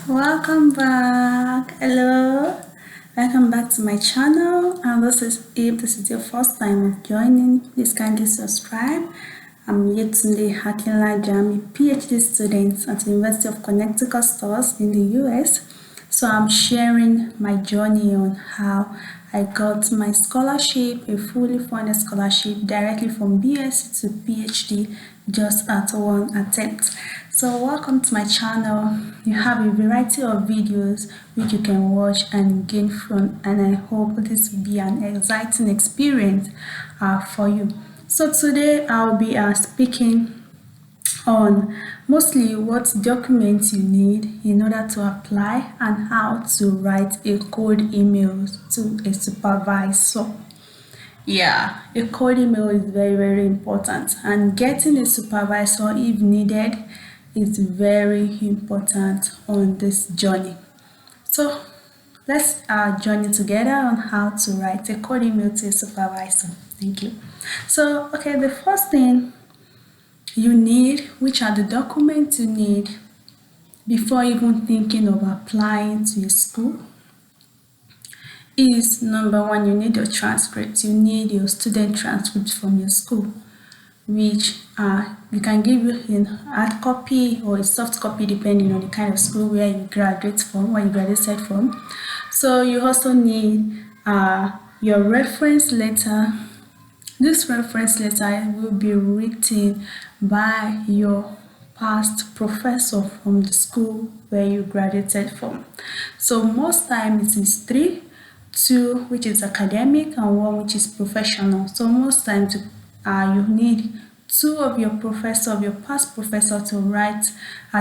Welcome back. Hello. Welcome back to my channel. And if this is your first time of joining, please kindly subscribe. I'm Yetunde Hakinla Jami, PhD student at the University of Connecticut Stars in the US. So I'm sharing my journey on how I got my scholarship, a fully funded scholarship directly from BSc to PhD just at one attempt. So welcome to my channel. You have a variety of videos which you can watch and gain from, and I hope this will be an exciting experience for you. So today I'll be speaking on mostly what documents you need in order to apply and how to write a cold email to a supervisor. Yeah, a cold email is very important, and getting a supervisor if needed is very important on this journey. So let's journey together on how to write a cold email to a supervisor. Thank you. So okay, the first thing you need, which are the documents you need before even thinking of applying to a school, is number one, you need your transcript. You need your student transcript from your school, which you can give you in hard copy or a soft copy depending on the kind of school where you graduated from. So you also need your reference letter. This reference letter will be written by your past professor from the school where you graduated from. So most times it is 3, 2 which is academic and 1 which is professional. So most times you need 2 of your past professor to write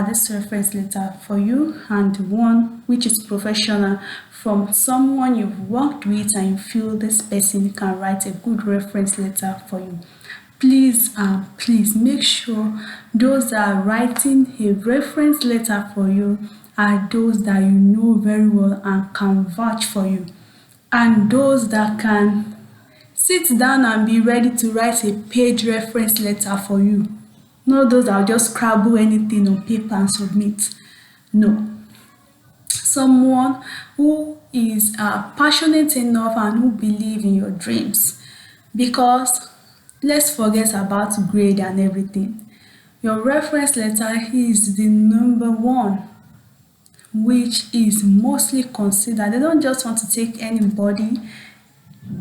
this reference letter for you, and 1 which is professional from someone you've worked with and you feel this person can write a good reference letter for you. Please make sure those that are writing a reference letter for you are those that you know very well and can vouch for you, and those that can sit down and be ready to write a page reference letter for you. Not those that will just scrabble anything on paper and submit. No. Someone who is passionate enough and who believes in your dreams. Because let's forget about grade and everything. Your reference letter is the number 1, which is mostly considered. They don't just want to take anybody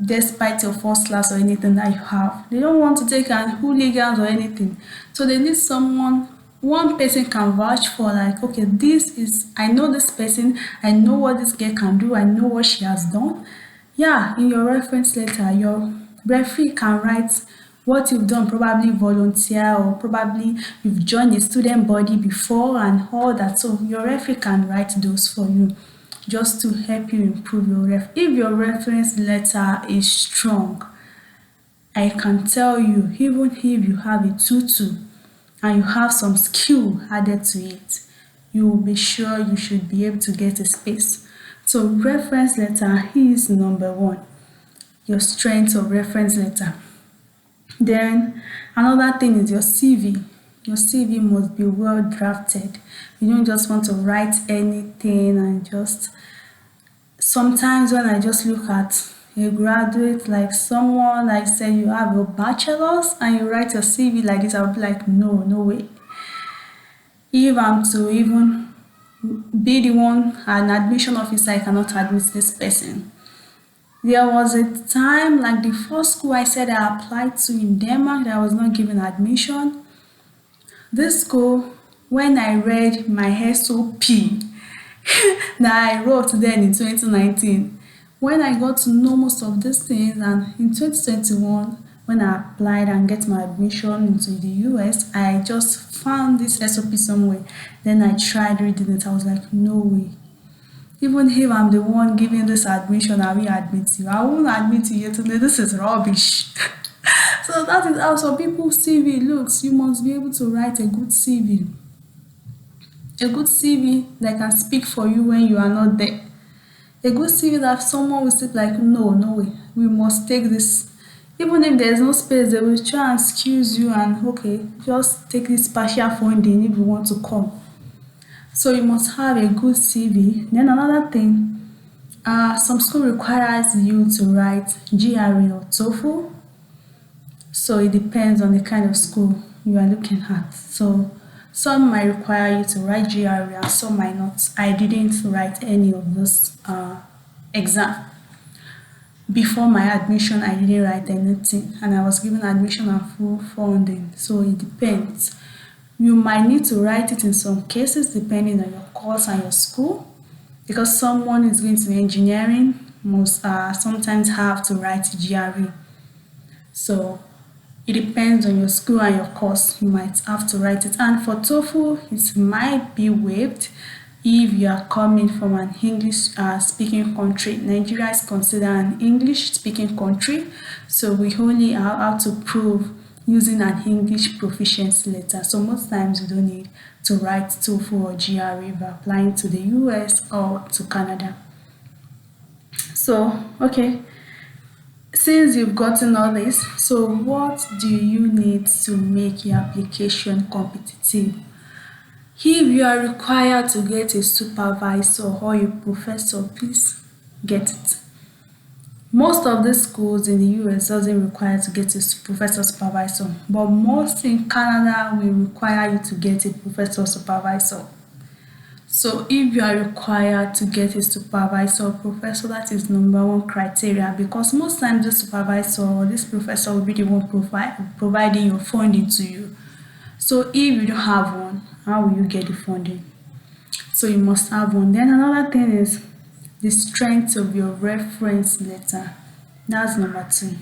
despite your first class or anything that you have. They don't want to take hooligans or anything. So they need someone, one person can vouch for, like, okay, I know this person, I know what this girl can do, I know what she has done. Yeah, in your reference letter, your referee can write what you've done, probably volunteer or probably you've joined a student body before and all that. So your referee can write those for you, just to help you improve your if your reference letter is strong. I can tell you, even if you have a 2-2 and you have some skill added to it, you will be sure you should be able to get a space. So reference letter is number 1, your strength of reference letter. Then another thing is your CV. Your CV must be well drafted. You don't just want to write anything and just... Sometimes when I just look at a graduate, like someone like said you have your bachelor's and you write your CV like this, I'll be like, no way. If I'm to even be the one, an admission officer, I cannot admit this person. There was a time, like the first school I said I applied to in Denmark, that I was not given admission. This school, when I read my SOP that I wrote then in 2019, when I got to know most of these things, and in 2021, when I applied and get my admission into the US, I just found this SOP somewhere. Then I tried reading it. I was like, no way. Even if I'm the one giving this admission, I will admit you. I won't admit you yet today. This is rubbish. So that is how some people's CV looks. You must be able to write a good CV. A good CV that can speak for you when you are not there. A good CV that someone will say like, no way, we must take this. Even if there's no space, they will try and excuse you and, okay, just take this partial funding if you want to come. So you must have a good CV. Then another thing, some school requires you to write GRE or TOEFL. So it depends on the kind of school you are looking at. So some might require you to write GRE and some might not. I didn't write any of those exam. Before my admission, I didn't write anything and I was given admission and full funding. So it depends. You might need to write it in some cases depending on your course and your school, because someone is going to engineering must sometimes have to write GRE. So it depends on your school and your course. You might have to write it. And for TOEFL, it might be waived if you are coming from an English speaking country. Nigeria is considered an English speaking country, so we only have to prove using an English proficiency letter. So most times you don't need to write TOEFL or GRE by applying to the US or to Canada. So, okay. Since you've gotten all this, so what do you need to make your application competitive? If you are required to get a supervisor or a professor, please get it. Most of the schools in the US doesn't require to get a professor supervisor, but most in Canada will require you to get a professor supervisor. So if you are required to get a supervisor or professor, that is number one criteria, because most times the supervisor or this professor will be the one providing your funding to you. So if you don't have one, how will you get the funding? So you must have one. Then another thing is the strength of your reference letter. That's number 2.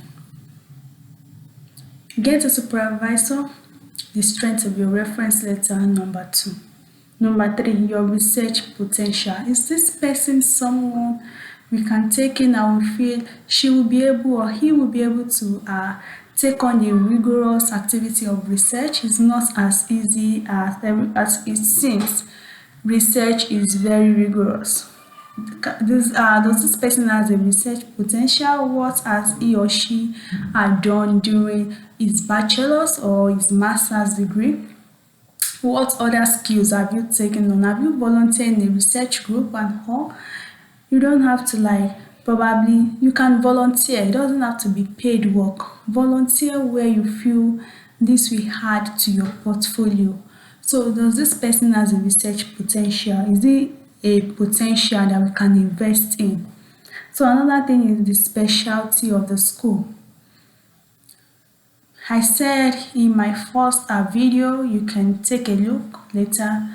Get a supervisor, the strength of your reference letter, number 2. Number 3, your research potential. Is this person someone we can take in and we feel she will be able or he will be able to take on the rigorous activity of research? It's not as easy as it seems. Research is very rigorous. Does this person has a research potential? What has he or she done during his bachelor's or his master's degree? What other skills have you taken on? Have you volunteered in a research group and all? You don't have to probably you can volunteer. It doesn't have to be paid work. Volunteer where you feel this will add to your portfolio. So does this person has a research potential? Is it a potential that we can invest in? So another thing is the specialty of the school. I said in my first video, you can take a look later.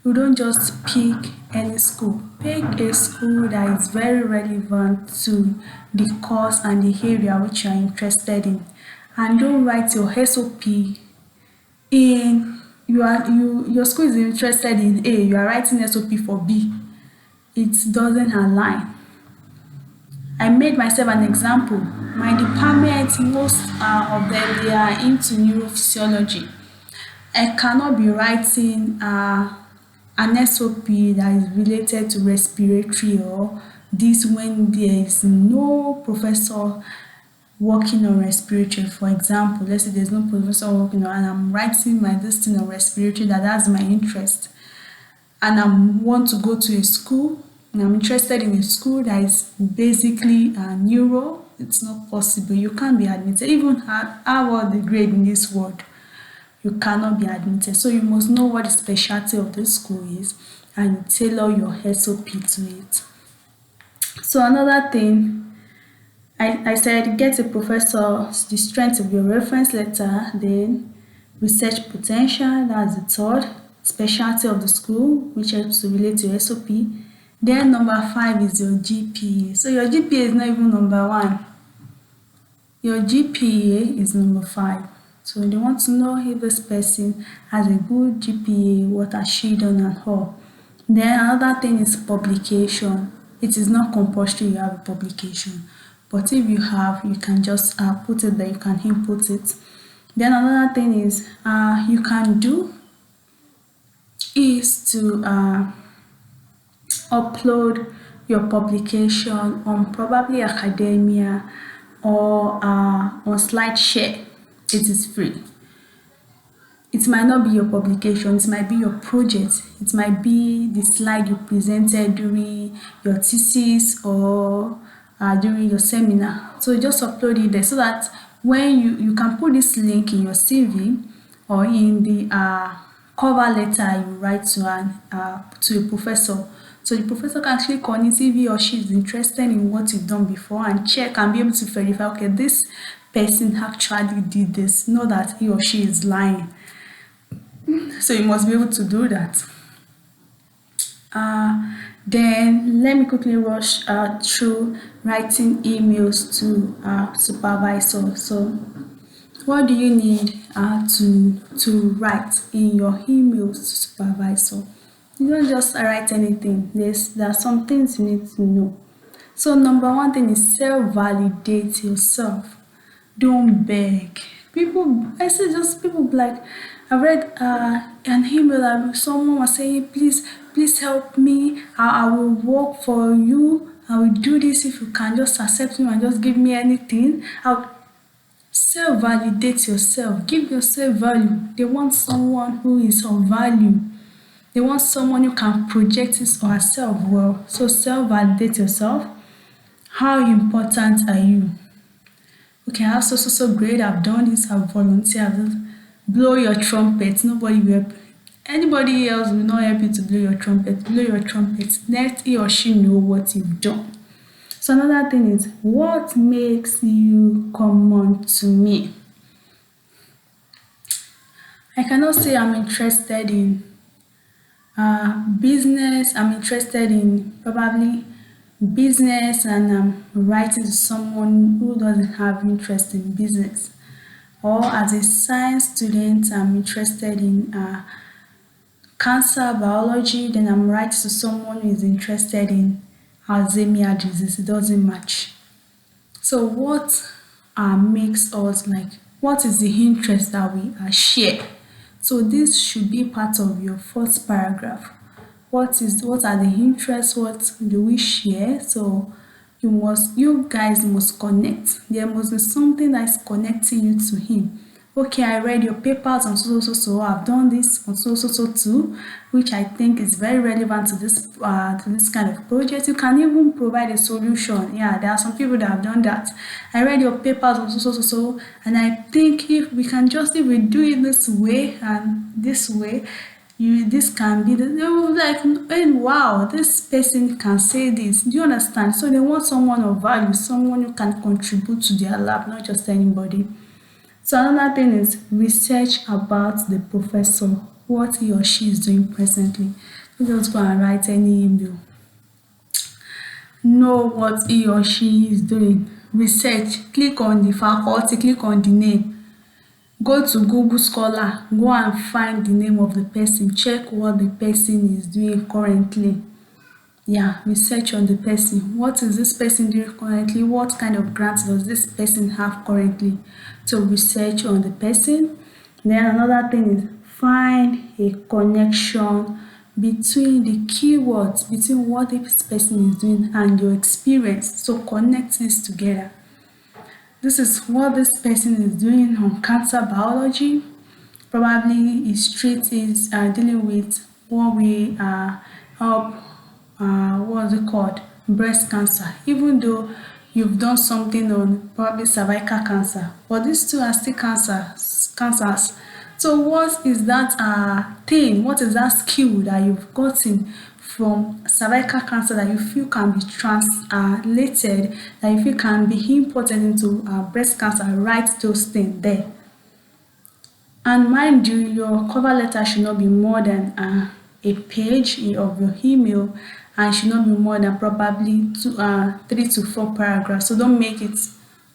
You don't just pick any school. Pick a school that is very relevant to the course and the area which you are interested in. And don't write your SOP in your school is interested in A, you are writing SOP for B. It doesn't align. I made myself an example. My department, most of them, they are into neurophysiology. I cannot be writing an SOP that is related to respiratory or this when there is no professor working on respiratory. For example, let's say there's no professor working on, and I'm writing my this thing on respiratory that's my interest, and I want to go to a school and I'm interested in a school that is basically neuro. It's not possible. You can't be admitted. Even have the grade in this world, you cannot be admitted. So you must know what the specialty of the school is and you tailor your SOP to it. So another thing, I said get a professor, the strength of your reference letter, then research potential, that's the 3rd, specialty of the school, which helps to relate to SOP. Then number 5 is your GPA. So your GPA is not even number 1. Your GPA is number 5. So they want to know if this person has a good GPA, what has she done and how. Then another thing is publication. It is not compulsory you have a publication, but if you have, you can just put it there, you can input it. Then another thing is you can do is to upload your publication on probably academia or on SlideShare. It is free. It might not be your publication, it might be your project, it might be the slide you presented during your thesis or during your seminar. So just upload it there so that when you can put this link in your CV or in the cover letter you write to a professor. So the professor can click on it if he or she is interested in what you've done before and check and be able to verify, okay, this person actually did this, not that he or she is lying. So you must be able to do that. Then let me quickly rush through writing emails to supervisor. So what do you need to write in your emails to supervisor? You don't just write anything. There are some things you need to know. So number one thing is self-validate yourself. Don't beg. I see just people like, I read an email that someone was saying, please help me. I will work for you. I will do this if you can just accept me and just give me anything. Self-validate yourself. Give yourself value. They want someone who is of value. They want someone who can project his or herself well. So self-validate yourself. How important are you? Okay, I'm so great. I've done this. I've volunteered. Blow your trumpet. Anybody else will not help you to blow your trumpet. Blow your trumpet. Let he or she know what you've done. So another thing is, what makes you common to me? I cannot say I'm interested in business. I'm interested in probably business and I'm writing to someone who doesn't have interest in business. Or as a science student, I'm interested in cancer biology, then I'm writing to someone who is interested in Alzheimer's disease. It doesn't match. So what makes us what is the interest that we share? So this should be part of your first paragraph. What are the interests? What do we share? So you guys must connect. There must be something that is connecting you to him. Okay, I read your papers on so. I've done this on so too, which I think is very relevant to this kind of project. You can even provide a solution. Yeah, there are some people that have done that. I read your papers on so, and I think if we do it this way and this way, this can be wow, this person can say this. Do you understand? So they want someone of value, someone who can contribute to their lab, not just anybody. So another thing is research about the professor, what he or she is doing presently. Don't just go and write any email. Know what he or she is doing. Research. Click on the faculty, click on the name. Go to Google Scholar, go and find the name of the person. Check what the person is doing currently. Yeah, research on the person. What is this person doing currently? What kind of grants does this person have currently? So research on the person. Then another thing is find a connection between the keywords, between what this person is doing and your experience. So connect this together. This is what this person is doing on cancer biology. Probably his street is dealing with what we help what's it called? Breast cancer. Even though you've done something on probably cervical cancer, but these two are still cancers. So what is that thing? What is that skill that you've gotten from cervical cancer that you feel can be translated, that you feel can be imported into breast cancer? Write those things there. And mind you, your cover letter should not be more than a page of your email, and should not be more than probably 3 to 4 paragraphs. So don't make it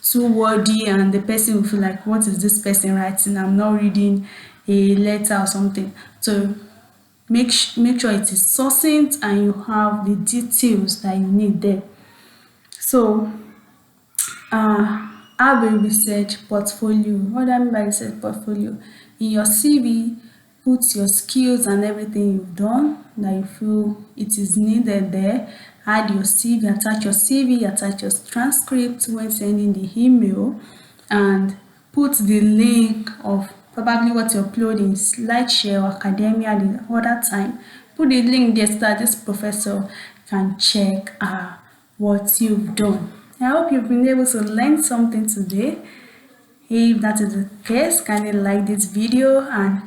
too wordy and the person will feel like, what is this person writing? I'm not reading a letter or something. So make sure it is succinct and you have the details that you need there. So have a research portfolio. What do I mean by research portfolio? In your CV, put your skills and everything you've done that you feel it is needed there. Add your CV, attach your transcript when sending the email, and put the link of probably what you're uploading, SlideShare or Academia at the other time. Put the link there so that this professor can check what you've done. I hope you've been able to learn something today. If that is the case, kindly like this video and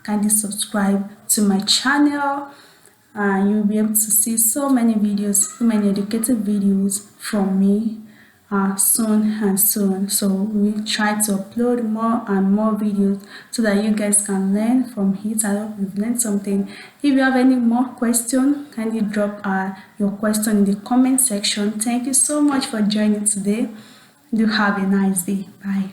kindly subscribe to my channel. You'll be able to see so many videos, so many educative videos from me soon and soon. So we try to upload more and more videos so that you guys can learn from it. I hope you've learned something. If you have any more questions, kindly drop your question in the comment section. Thank you so much for joining today. Do have a nice day. Bye.